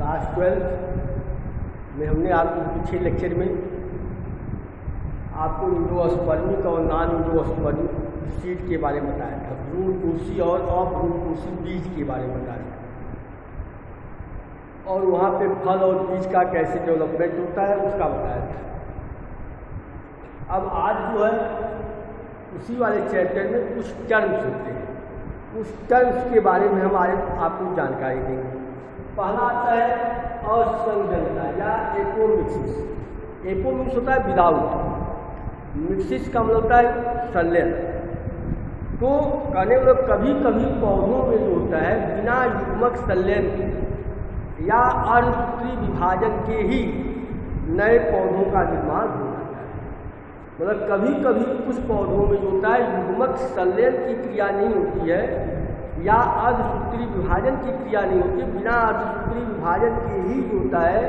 Class 12 में हमने आपको पिछले लेक्चर में आपको इंडोस्पर्मिक और नॉन इंडोस्पर्मिक सीड के बारे में बताया था, भ्रूणपोषी और अभ्रूणपोषी बीज के बारे में बताया था, और वहाँ पे फल और बीज का कैसे डेवलपमेंट होता है उसका बताया था। अब आज जो है उसी वाले चैप्टर में कुछ टर्म्स होते हैं, उस टर्म्स के बारे में हम आज आपको जानकारी देंगे। पहला आता है असंजनता या एपोमिक्सिस। एपोमिक्स होता है विदाउट, मिक्सिस का मतलब होता है संलयन। तो कहने में कभी कभी पौधों में जो होता है बिना युग्मक संलयन या अर्धसूत्री विभाजन के ही नए पौधों का निर्माण हो जाता है। मतलब कभी कभी कुछ पौधों में जो होता है युग्मक संलयन की क्रिया नहीं होती है या अर्धसूत्री विभाजन की क्रिया नहीं होती है, बिना अर्धसूत्री विभाजन के ही जो होता है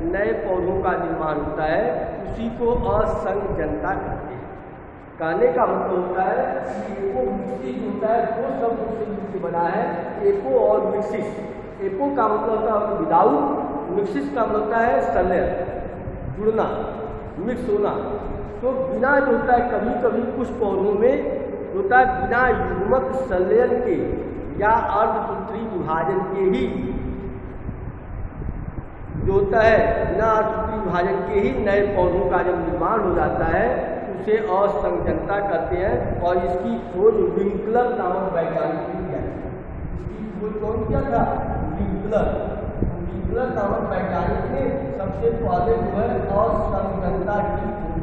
नए पौधों का निर्माण होता है, उसी को असंजनता कहते हैं। कहने का मतलब होता है कि एपोमिक्सिस होता है दो शब्द से मिलकर बना है, एपो और मिक्सिस। एपो का मतलब होता है विदाउट, मिक्सिस का मतलब होता है संलयन, जुड़ना, मिक्स होना। तो बिना जो होता है कभी कभी कुछ पौधों में होता है बिना युग्मक संलयन के या अर्धसूत्री विभाजन के ही जो होता है बिना अर्धसूत्री विभाजन के ही नए पौधों का जब निर्माण हो जाता है उसे असंजनता कहते हैं। और इसकी खोज विंकलर नामक वैज्ञानिक ने किया। इसकी खोज कौन किया था? विंकलर नामक वैज्ञानिक ने सबसे पहले जो है असंजनता की खोज,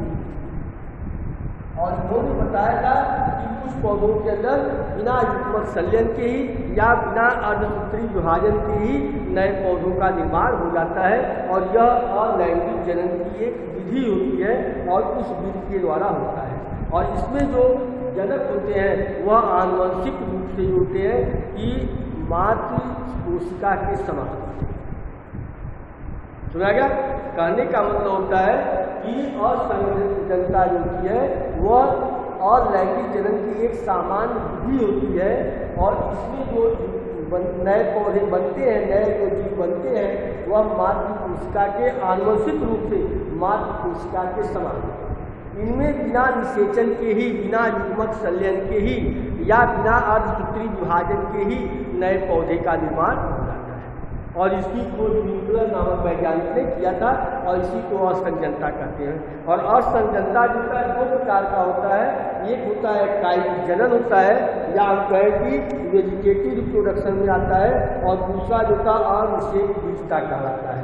और उन्होंने बताया था कि कुछ पौधों के अंदर बिना युग्मक संलयन के ही या बिना अर्धसूत्री विभाजन के ही नए पौधों का निर्माण हो जाता है, और यह अलैंगिक जनन की एक विधि होती है और उस विधि के द्वारा होता है। और इसमें जो जनक होते हैं वह आनुवंशिक रूप से होते हैं कि मातृ कोशिका के समान। सुना गया? कहने का मतलब होता है कि असंजनता जो होती है वह अलैंगिक जनन की एक सामान्य विधि होती है, और इसमें जो नए पौधे बनते हैं, नए जो जीव बनते हैं वह मातृ कोशिका के आनुवंशिक रूप से मातृ कोशिका के समान। इनमें बिना निषेचन के ही, बिना युग्मक संलयन के ही या बिना अर्धसूत्री विभाजन के ही नए पौधे का निर्माण हो जाता है। और इसकी खोज विंकलर नामक वैज्ञानिक ने किया था, और इसी को असंजनता कहते हैं। और असंजनता जो है दो प्रकार का होता है, एक होता है कायिक जनन होता है या कहें कि वेजिटेटिव रिप्रोडक्शन में आता है, और दूसरा जो होता है अनिषेक बीजता कहलाता है।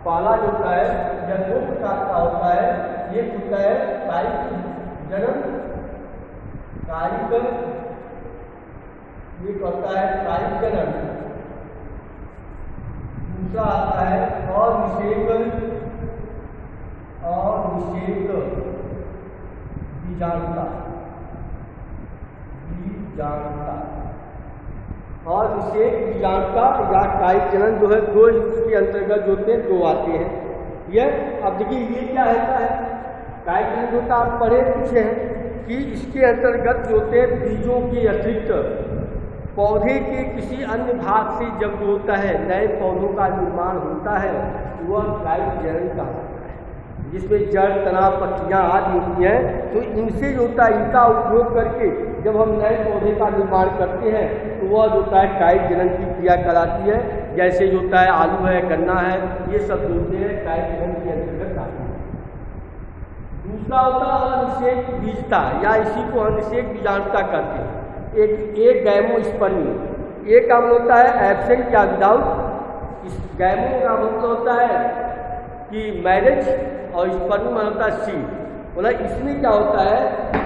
पहला जो होता है यह दो प्रकार का होता है, एक होता है कायिक जनन, एक होता है कायिक जनन, दूसरा आता है अनिषेक बीजाणुता। और निषेक बीजाणुता या कायिक जनन जो है दो इसके अंतर्गत जो होते हैं, दो आते हैं। यह अब देखिए ये क्या होता है, कायिक जनन होता आप पढ़े पूछे हैं कि इसके अंतर्गत जो होते हैं बीजों के अतिरिक्त पौधे के किसी अन्य भाग से जब जो होता है नए पौधों का निर्माण होता है वह कायिक जनन का होता है, जिसमें जड़, तना, पत्तियाँ आदि होती हैं। तो इनसे जो होता है इनका उपयोग करके जब हम नए पौधे का निर्माण करते हैं तो वह जो होता है कायिक जनन की क्रिया कराती है। जैसे जो होता है आलू है, गन्ना है, ये सब जो होते हैं कायिक जनन के अंतर्गत आते हैं। दूसरा होता है अनिषेक बीजता या इसी को अनिषेक बीजाणुता कहते हैं। एक गैमोस्पर्मी, एक का मतलब होता है एब्सेंट या विदाउट। इस गैमो का मतलब होता है कि मैरिज, और स्पर्मी मतलब होता है सीड। मतलब इसमें क्या होता है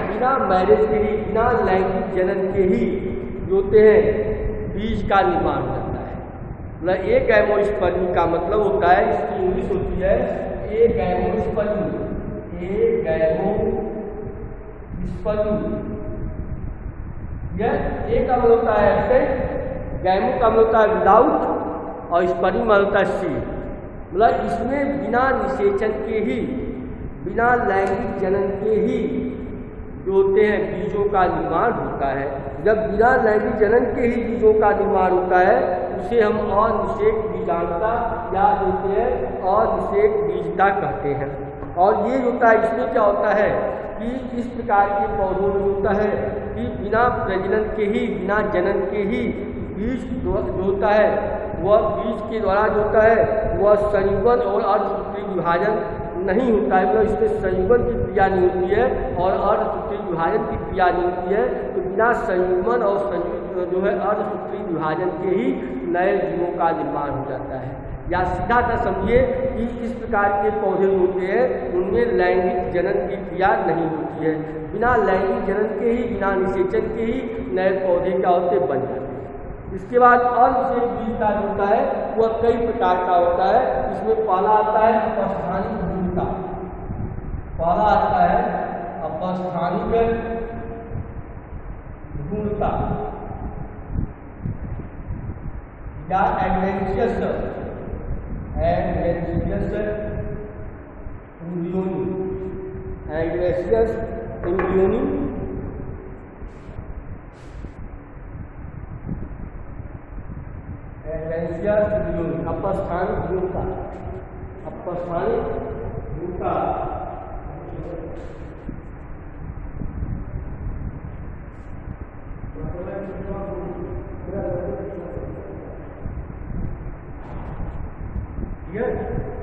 बिना मैरिज के ही, बिना लैंगिक जनन के ही जो होते हैं बीज का निर्माण हो जाता है। मतलब एक गैमोस्पर्मी का मतलब होता है, इसकी इंग्लिश होती है एक गैमोस्पर्मी। यह एक का मतलब होता है एब्सेंट, गैमो का मतलब होता है विदाउट, और स्पर्मी मतलब होता है सीड। मतलब इसमें बिना निषेचन के ही, बिना लैंगिक जनन के ही जो होते हैं बीजों का निर्माण होता है। जब बिना लैंगिक जनन के ही बीजों का निर्माण होता है उसे हम अनिषेक बीजाणुता या होते हैं अनिषेक बीजता कहते हैं। और ये होता है, इसमें क्या होता है कि इस प्रकार के पौधों में होता है कि बिना प्रजनन के ही, बिना जनन के ही बीज जो होता है वह बीज के द्वारा जो होता है वह संयुगन और अर्धसूत्री विभाजन नहीं होता है, मतलब इसमें संयुगन की क्रिया नहीं होती है और अर्धसूत्री विभाजन की क्रिया नहीं होती है। तो बिना संयुग्मन और जो है अर्धसूत्री विभाजन के ही नए जीवों का निर्माण हो जाता है। या सीधा सा समझिए कि इस प्रकार के पौधे होते हैं उनमें लैंगिक जनन की क्रिया नहीं होती है। बिना लैंगिक जनन के ही, बिना निषेचन के ही नए पौधे क्या होते बन जाते हैं। इसके बाद अनिषेक बीज का जो होता है वह कई प्रकार का होता है। इसमें पहला आता है अपस्थानिक भ्रूणता, पहला आता है अपस्थानिक भ्रूणता या एडवेंशियस एम्ब्रियोनी अपस्थानिक भ्रूणता, अपस्थानिक भ्रूणता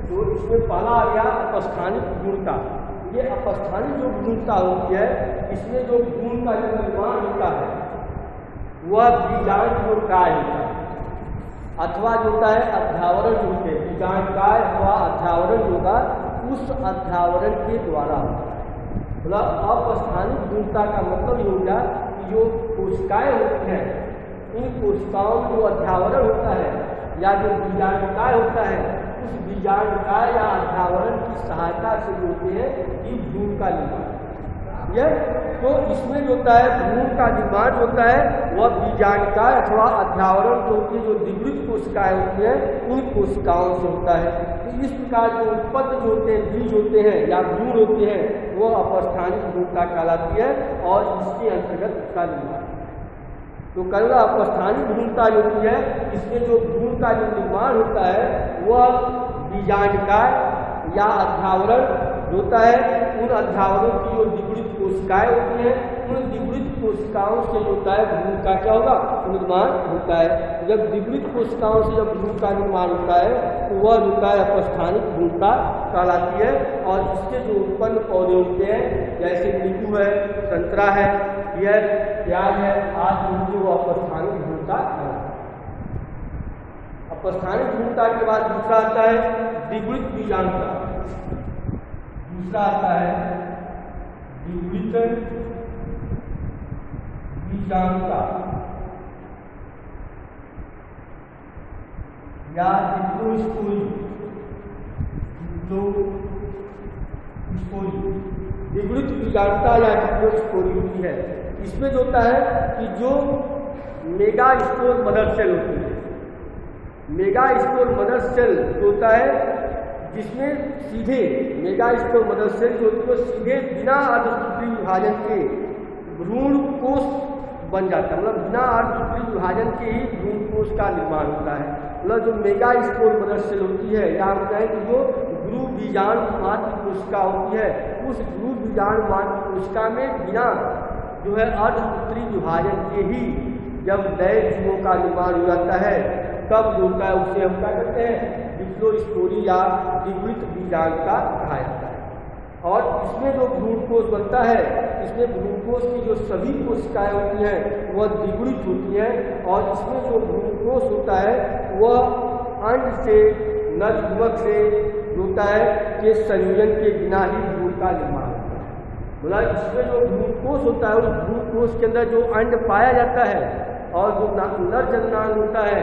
तो इसमें पहला आ गया अपस्थानिक भ्रूणता। ये अपस्थानिक जो भ्रूणता होती है इसमें जो भ्रूण का जो निर्माण होता है वह बीजांडकाय होता है अथवा जो होता है अध्यावरण होते हैं। बीजांडकाय अथवा अध्यावरण होगा उस अध्यावरण के द्वारा होता है। मतलब अपस्थानिक भ्रूणता का मतलब ये होगा कि जो कोशिकाएं होती हैं इन कोशिकाओं में जो अध्यावरण होता है या जो बीजांडकाय होता है उस बीजांडकाय या अध्यावरण की सहायता से होते हैं कि भ्रूण का निर्माण। यह तो इसमें जो होता है भ्रूण का निर्माण होता है वह बीजांडकाय अथवा अध्यावरण जो होती है, जो द्विवृत्त कोशिकाएं होती हैं उन कोशिकाओं से होता है। तो इस प्रकार जो उत्पन्न जो होते हैं बीज होते हैं या भ्रूण होते हैं वह अपस्थानिक भ्रूणता कहलाती है और इसके अंतर्गत उसका निर्माण। तो करूँगा अपस्थानिक भ्रूणता जो होती है इसमें जो भ्रूण का जो निर्माण होता है वह बीजांडकाय या अध्यावरण होता है। उन अध्यावरणों की जो द्विवृत्त कोशिकाएं होती हैं उन द्विवृत्त कोशिकाओं से होता है भ्रूण का क्या होगा निर्माण होता है। जब द्विवृत्त कोशिकाओं से जब भ्रूण का निर्माण होता है तो वह होता है अपस्थानिक भ्रूणता कहलाती है। और इससे जो उत्पन्न पौधे होते हैं जैसे नींबू है, संतरा है, यह प्याज है, आदि जो अपस्थानिक भ्रूणता कहलाती है। अपस्थानिक भ्रूणता के बाद दूसरा आता है द्विवृत्त बीजांडता, दूसरा आता है द्विवृत्त बीजांडता या डिप्लोस्पोरी। द्विवृत्त बीजांडता या डिप्लोस्पोरी होती है। इसमें जो होता है कि जो मेगा स्पोर मदर सेल होती है, मेगा स्पोर मदर सेल जो होता है जिसमें सीधे मेगा स्पोर मदर सेल जो होती है सीधे बिना अर्धसूत्री विभाजन के भ्रूण कोष बन जाता है। मतलब बिना अर्धसूत्री विभाजन के ही भ्रूण कोष का निर्माण होता है। मतलब जो मेगा स्पोर मदर सेल होती है या हम कहें कि जो गुरु बीजाणु मात्र कोशिका होती है उस गुरु बीजाणु मात्र कोशिका में बिना जो है अर्धसूत्री विभाजन के ही जब नए जीवों का निर्माण हो जाता है तब जो होता है उसे हम क्या कहते हैं डिप्लोस्पोरी या द्विवृत्त बीजांडता कहा जाता है। और इसमें जो भ्रूण कोष बनता है इसमें भ्रूण कोष की जो सभी कोशिकाएं होती हैं वह द्विवृत्त होती हैं और इसमें जो भ्रूण कोष होता है वह अंड से नर युवक से होता है कि संयोजन के बिना ही भ्रूण का निर्माण होता है। मतलब इसमें जो भ्रूण कोष होता है उस भ्रूण कोष के अंदर जो अंड पाया जाता है और जो नर जननांग होता है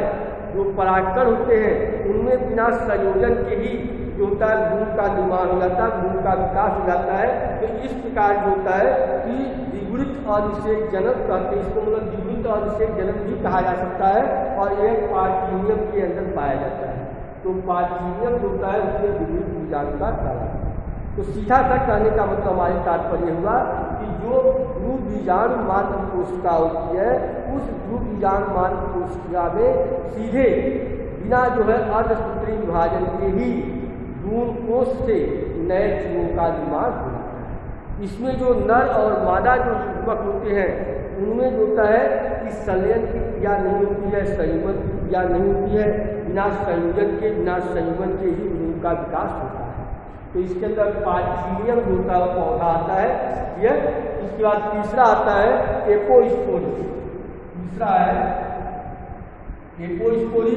जो परागकण होते हैं उनमें बिना संयोजन के ही जो होता है भ्रूण का निर्माण हो जाता है, भ्रूण का विकास हो जाता है। तो इस प्रकार जो होता है कि द्विवृत्त अनिषेक जनन कहते हैं इसको, मतलब द्विवृत्त अनिषेक जनन भी कहा जा सकता है और एक पार्थिनियम के अंदर पाया जाता है। तो पार्थिनियम जो होता है उसमें द्विवृत्त बीजांडता कहलाता है। तो सीधा सा कहने का मतलब हमारे तात्पर्य हुआ कि जो भ्रूण बीजाणु मात्र कोशिका होती है, उस ध्रुव बीजाणु मात्र कोशिका में सीधे बिना जो है अर्धसूत्री विभाजन के ही भ्रूण कोश से नए जीवों का निर्माण होता है। इसमें जो नर और मादा जो युग्मक होते हैं उनमें जो होता है कि संलयन की क्रिया नहीं होती है, संयुगन की क्रिया नहीं होती है, बिना संयोजन के बिना संयुगन के ही भ्रूण का विकास होता है। तो इसके अंदर पार्थिनियम जो होता है वो पौधा आता है यह। इसके बाद तीसरा आता है एपोस्पोरी। तीसरा है एपोस्पोरी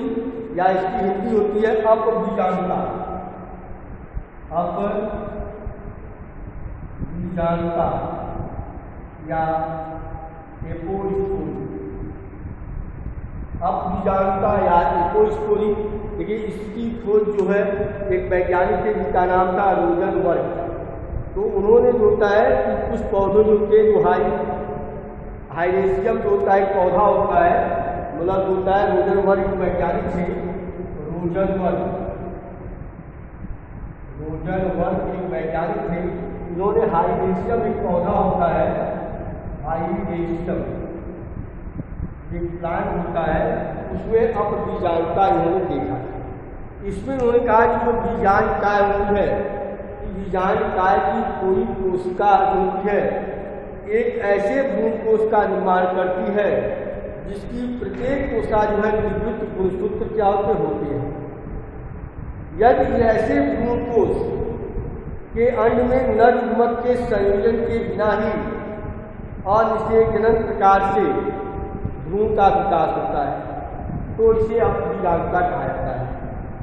या इसकी हिंदी होती है अपबीजाणुता। अपबीजाणुता या एपोस्पोरी। अपबीजाणुता या एपोस्पोरी, देखिए इसकी खोज जो है एक वैज्ञानिक थे जिसका नाम था रोजनबर्ग। तो उन्होंने जो होता है कि कुछ पौधों जो होते जो हाइरेसियम जो होता है पौधा होता है, मतलब होता है रोजनबर्ग वैज्ञानिक थे। रोजनबर्ग एक वैज्ञानिक थे, उन्होंने हाइरेसियम एक पौधा होता है, हाइरेसियम एक प्लांट होता है, उसमें अपबीजाणुता इन्होंने देखा। इसमें उन्होंने कहा कि जो बीजाणुकाय होती है, बीजाणुकाय की कोई कोशिका होती है एक ऐसे भ्रूण कोश का निर्माण करती है जिसकी प्रत्येक कोशिका जो है निवृत्त गुणसूत्र क्या होते हैं। यदि ऐसे भ्रूण कोश के अंड में नर युग्मक के संयोजन के बिना ही अनिषेचन प्रकार से भ्रूण का विकास होता है तो इसे अपबीजाणुता कहा जाता है।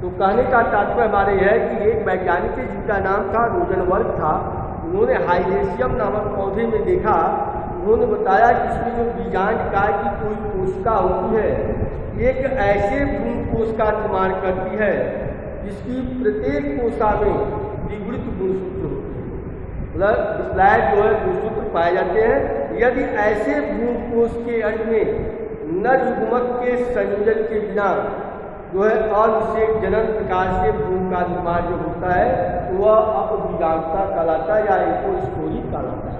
तो कहने का तात्पर्य हमारे है कि एक वैज्ञानिक जिनका नाम था रोजनबर्ग था, उन्होंने हाइरेसियम नामक पौधे में देखा। उन्होंने बताया कि इसमें जो बीजाणुकाय की कोई कोशिका होती है एक ऐसे भ्रूण कोश का निर्माण करती है जिसकी प्रत्येक कोशिका में द्विवृत्त गुणसूत्र होते हैं, मतलब डिप्लॉयड जो है गुणसूत्र पाए जाते हैं। यदि ऐसे भ्रूण कोश के अंड में नर युग्मक के संयोजन के बिना जो है अनिषेक जनन प्रकार से भ्रूण का निर्माण जो होता है तो वह अपबीजाणुता कहलाता है या एपोस्पोरी कहलाता है।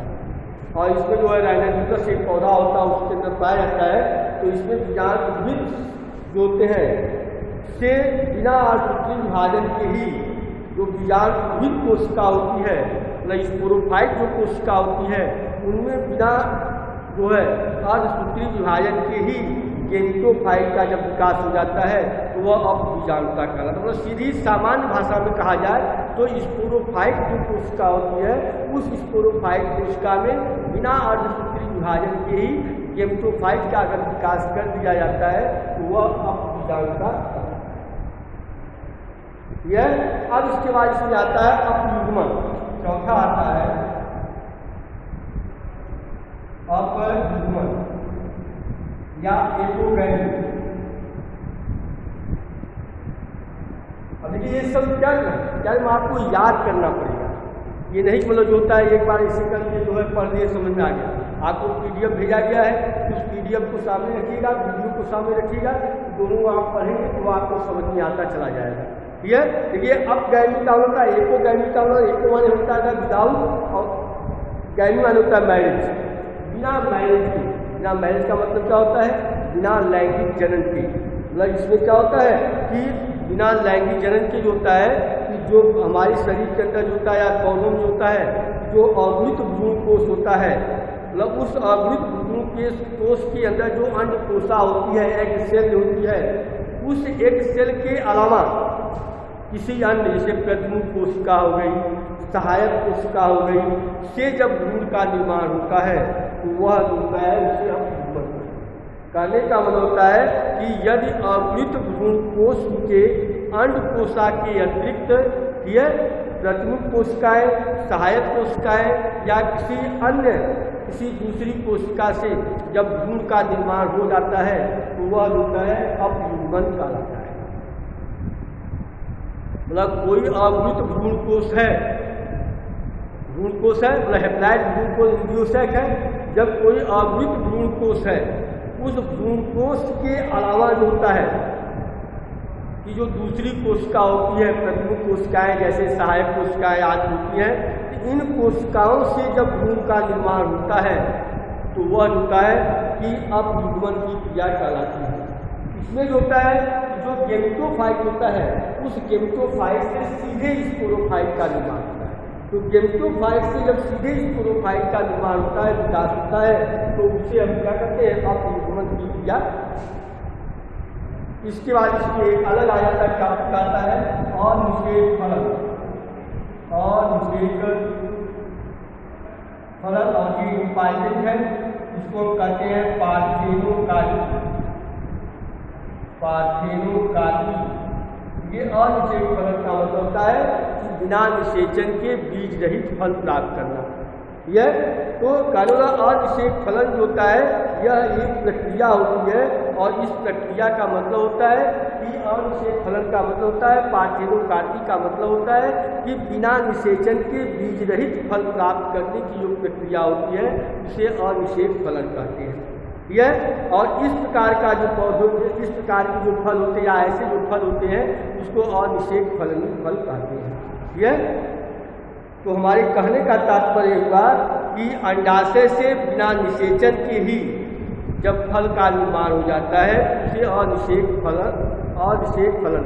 और इसमें जो है राइनोसरस एक पौधा होता है उसके अंदर पाया जाता है। तो इसमें बीजाणु जो होते हैं से बिना अर्धसूत्री विभाजन के ही जो बीजाणु कोशिका होती है, मतलब स्पोरोफाइट जो कोशिका होती है उनमें बिना जो है अर्धसूत्री विभाजन के ही गेमिटोफाइट का जब विकास हो जाता है तो वह अपबीजाणुता कहलाता है। मतलब सीधी सामान्य भाषा में कहा जाए तो स्पोरोफाइट जो कोशिका होती है उस स्पोरोफाइट कोशिका में बिना अर्धसूत्री विभाजन के ही गेमिटोफाइट का अगर विकास कर दिया जाता है तो वह अपबीजाणुता यह। अब इसके बाद इसमें आता है अपयुग्मन। चौथा आता है अपयुग्मन या एपोगैमी। अब देखिए ये सब क्या आपको याद करना पड़ेगा, ये नहीं मतलब जो होता है एक बार इसे करके जो है पढ़ लिए समझ में आ गया। आपको पीडीएफ भेजा गया है, उस पीडीएफ को सामने रखिएगा, वीडियो को सामने रखिएगा, दोनों आप पढ़ेंगे तो आपको समझ में आता चला जाएगा। ठीक है, देखिए अपगैमी का होता है एपोगैमी का मतलब एको माने होता है विदाउट और गैमी माने होता है मैरिज, बिना मैरिज के। बिना मैरिज का मतलब क्या होता है बिना लैंगिक जनन के। मतलब इसमें क्या होता है कि बिना लैंगिक जनन के जो होता है कि जो हमारे शरीर के अंदर जो होता है या पौधों में होता है जो अवृत भ्रूण कोश होता है, मतलब उस अवृत भ्रूण के कोश के अंदर जो अन्य कोशिका होती है एक सेल होती है, उस एक सेल के अलावा किसी अन्य जैसे प्रतिमुख कोशिका हो गई, सहायक कोशिका हो गई से जब भ्रूण का निर्माण होता है तो वह होता है उसे हम कहने का मतलब होता है कि यदि अवृत भ्रूण कोश के अंड कोशिका के अतिरिक्त प्रतिमुख कोशिकाएं, सहायक कोशिकाएं या किसी दूसरी कोशिका से जब भ्रूण का निर्माण हो जाता है तो वह होता है अपयुग्मन कहलाता है। मतलब कोई अवृत भ्रूण कोश है, मतलब हेप्लॉइड भ्रूण कोश इंडियोसेक है। जब कोई अवृत भ्रूण कोश है उस भ्रूण कोश के अलावा जो होता है कि जो दूसरी कोशिका होती है, प्रतिमुख कोशिकाएं जैसे सहायक कोशिकाएं आदि होती हैं, इन कोशिकाओं से जब भ्रूण का निर्माण होता है तो वह होता है कि अपयुग्मन की क्रिया कहलाती है। इसमें जो होता है जो गेमेटोफाइट होता है उस गेमेटोफाइट से सीधे स्पोरोफाइट का निर्माण होता है। तो गेमेटोफाइट से जब सीधे स्पोरोफाइट का निर्माण होता है, विकास होता है, तो उसे हम क्या कहते हैं, अपयुग्मन की क्रिया। इसके बाद इसके एक अलग आ जाता है, क्या कहता है, अनिषेक फलन। अनिषेक फलन और ये इंपॉर्टेंट है, इसको कहते हैं पार्थेनोकार्पी। पार्थेनोकार्पी ये अनिषेक फलन का मतलब होता है कि बिना निषेचन के बीज रहित फल प्राप्त करना। यह तो कानूना अनिषेक फलन जो होता है यह एक प्रक्रिया होती है, और इस प्रक्रिया का मतलब होता है कि अनिषेक फलन का मतलब होता है, पार्थेनोकार्पी का मतलब होता है कि बिना निषेचन के बीज रहित फल प्राप्त करने की जो प्रक्रिया होती है उसे अनिषेक फलन कहते हैं। यह और इस प्रकार का जो पौधों, इस प्रकार के जो फल होते हैं या ऐसे जो फल होते हैं उसको अनिषेक फल कहते हैं। यह तो हमारे कहने का तात्पर्य हुआ कि अंडाशय से बिना निषेचन के ही जब फल का निर्माण हो जाता है उसे अनिषेक फलन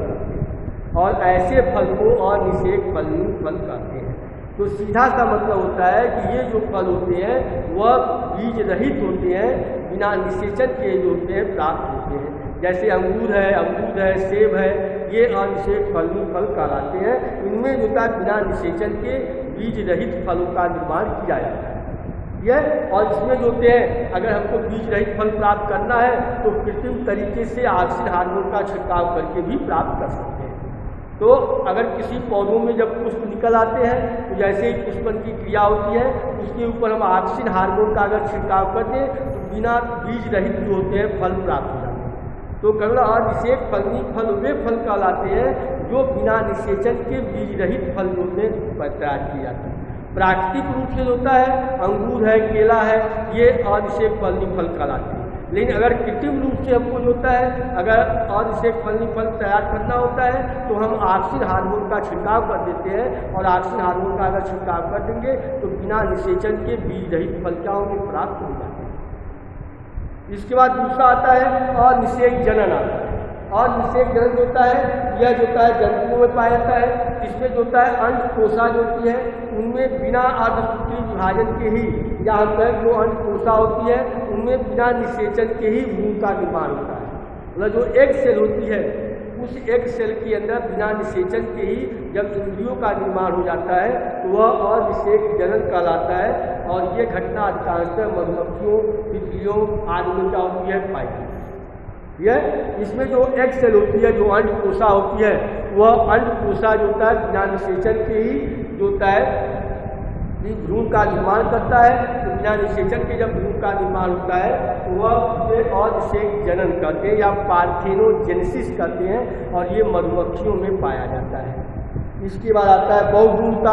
कहते हैं, और ऐसे फल को अनिषेक फल कहते हैं। तो सीधा सा मतलब होता है कि ये जो फल होते हैं वह बीज रहित होते हैं, बिना निषेचन के जो होते हैं प्राप्त होते हैं। जैसे अंगूर है, सेब है, ये अनिषेक फल कहलाते हैं। इनमें जो है बिना निषेचन के बीज रहित फलों का निर्माण किया जाता है। यह और इसमें जो होते हैं अगर हमको बीज रहित फल प्राप्त करना है तो कृत्रिम तरीके से ऑक्सिन हार्मोन का छिड़काव करके भी प्राप्त कर सकते हैं। तो अगर किसी पौधों में जब पुष्प निकल आते हैं तो जैसे ही पुष्पन की क्रिया होती है उसके ऊपर हम ऑक्सिन हार्मोन का अगर छिड़काव कर दें तो बिना बीज रहित जो होते हैं फल प्राप्त हो जाते हैं। तो कहना अनिषेक फलनी फल वे फल कहलाते हैं जो बिना निषेचन के बीज रहित फल जो होते हैं तैयार किए जाते हैं। प्राकृतिक रूप से होता है अंगूर है, केला है, ये अनिषेक फलनी फल कहलाते हैं। लेकिन अगर कृत्रिम रूप से हमको जो होता है अगर अनिषेक फलनी फल तैयार करना होता है तो हम ऑक्सिन हार्मोन का छिड़काव कर देते हैं, और ऑक्सिन हार्मोन का अगर छिड़काव कर देंगे तो बिना निषेचन के बीज रहित फल क्या होंगे, प्राप्त हो जाते हैं। इसके बाद दूसरा आता है अनिषेक जनन आता है। अनिषेक जनन जो होता है यह जो होता है जंतुओं में पाया जाता है। इसमें जो होता है अंडकोशा जो होती है उनमें बिना अर्धसूत्री विभाजन के ही, या हम कहें जो अंडकोशा होती है उनमें बिना निषेचन के ही भ्रूण का निर्माण होता है। मतलब जो एक सेल होती है उस एक सेल के अंदर बिना निषेचन के ही जब इंद्रियों का निर्माण हो जाता है तो वह अनिषेक जनन कहलाता है। और ये घटना अधिकांशतः मधुमक्खियों, तितलियों आदि में क्या होती है, पाई जाती है। यह इसमें जो एक सेल होती है जो अंडकोशा होती है वह अंडकोशा जो होता है बिना निषेचन के ही जो होता है भ्रूण का निर्माण करता है। तो बिना निषेचन के जब भ्रूण का निर्माण होता है तो वह उसे अनिषेक जनन कहते हैं या पार्थेनोजेनेसिस कहते हैं, और ये मधुमक्खियों में पाया जाता है। इसके बाद आता है बहुभ्रूणता।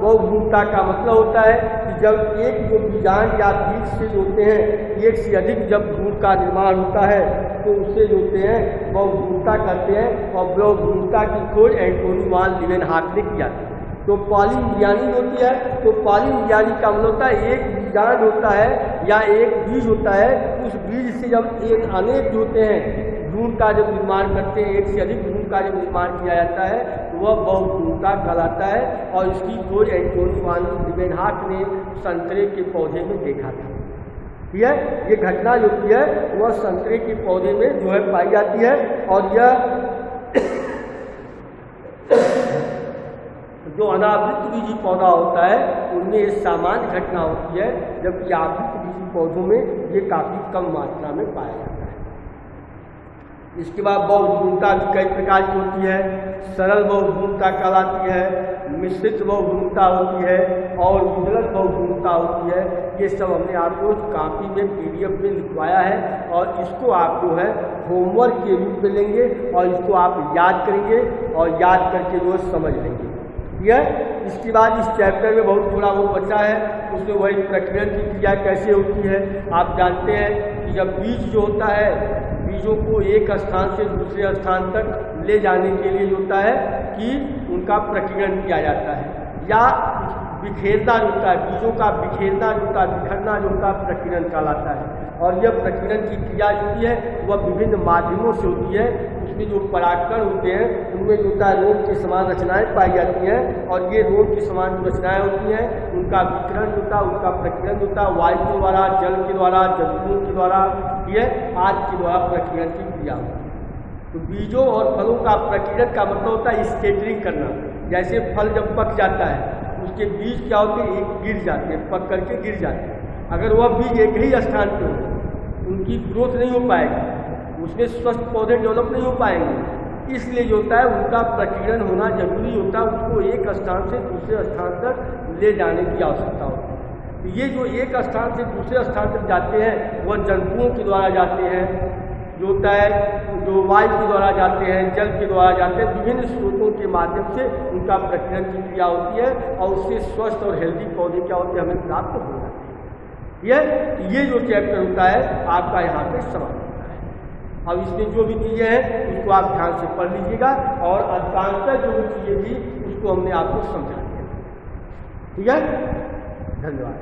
बहुभ्रूणता का मतलब होता है कि जब एक जो बीजांड या बीज से होते हैं एक से अधिक जब भ्रूण का निर्माण होता है तो उसे जो होते हैं बहुभ्रूणता कहते हैं। और बहुभ्रूणता की खोज एंटोनी वान लीवेनहॉक ने किया था। तो पॉलीम्ब्रियानी होती है, तो पॉलीम्ब्रियानी का मतलब होता है एक बीजांड होता है या एक बीज होता है, उस बीज से जब एक अनेक होते हैं भ्रूण का जब निर्माण करते हैं, एक से अधिक भ्रूण का जब निर्माण किया जाता है तो वह बहुभ्रूणता कहलाता है। और इसकी खोज एंटोनी वान लीवेनहॉक ने संतरे के पौधे में देखा था। ये घटना जो की है वह संतरे के पौधे में जो है पाई जाती है। और यह जो अनावृत बीजी पौधा होता है उनमें ये सामान्य घटना होती है, जबकि आवृत बीजी पौधों में ये काफ़ी कम मात्रा में पाया जाता है। इसके बाद बहुभ्रूणता भी कई प्रकार की होती है। सरल बहुभ्रूणता कहलाती है, मिश्रित बहुभ्रूणता होती है और विगलत बहुभ्रूणता होती है। ये सब हमने आपको कॉपी में PDF में लिखवाया है, और इसको आप जो है होमवर्क के रूप में लेंगे और इसको आप याद करेंगे और याद करके रोज समझ लेंगे। इसके बाद इस चैप्टर में बहुत थोड़ा वो बचा है, उसमें वही प्रकीर्णन की क्रिया कैसे होती है। आप जानते हैं कि जब बीज जो होता है बीजों को एक स्थान से दूसरे स्थान तक ले जाने के लिए होता है कि उनका प्रकीर्णन किया जाता है, या बिखेरना जो होता है, बीजों का बिखेरना जो होता है, बिखरना जो होता है, प्रकीर्णन कहलाता है। और यह प्रकीर्णन की क्रिया जो होती है वह विभिन्न माध्यमों से होती है। उसमें जो परागकण होते हैं उनमें जो होता है रोम के समान रचनाएं पाई जाती हैं, और ये रोम के समान जो रचनाएं होती हैं उनका विकिरण होता है, उनका प्रकीर्णन होता है वायु के द्वारा, जल के द्वारा, जंतुओं के द्वारा, यह आदि के द्वारा प्रकीर्णन की क्रिया होती है। तो बीजों और फलों का प्रकीर्णन का मतलब होता है स्केटरिंग करना। जैसे फल जब पक जाता है उसके बीज क्या होते हैं, एक गिर जाते हैं, पक करके गिर जाते हैं। अगर वह बीज एक ही स्थान पर हो उनकी ग्रोथ नहीं हो पाएगी, उसमें स्वस्थ पौधे डेवलप नहीं हो पाएंगे। इसलिए जो होता है उनका प्रकीर्णन होना जरूरी होता है, उसको एक स्थान से दूसरे स्थान तक ले जाने की आवश्यकता होती है। तो ये जो एक स्थान से दूसरे स्थान तक जाते हैं वह जंतुओं के द्वारा जाते हैं, जो होता है जो वायु के द्वारा जाते हैं, जल के द्वारा जाते हैं, विभिन्न स्रोतों के माध्यम से उनका प्रकीर्णन की क्रिया होती है, और उससे स्वस्थ और हेल्दी पौधे क्या होते हैं हमें प्राप्त हो जाते हैं। ये जो चैप्टर होता है आपका यहाँ पे समाप्त होता है। अब इसमें जो भी चीज़ें हैं उसको आप ध्यान से पढ़ लीजिएगा, और अधिकांशतः जो भी चीज़ें थी उसको हमने आपको समझा दिया। ठीक है, धन्यवाद।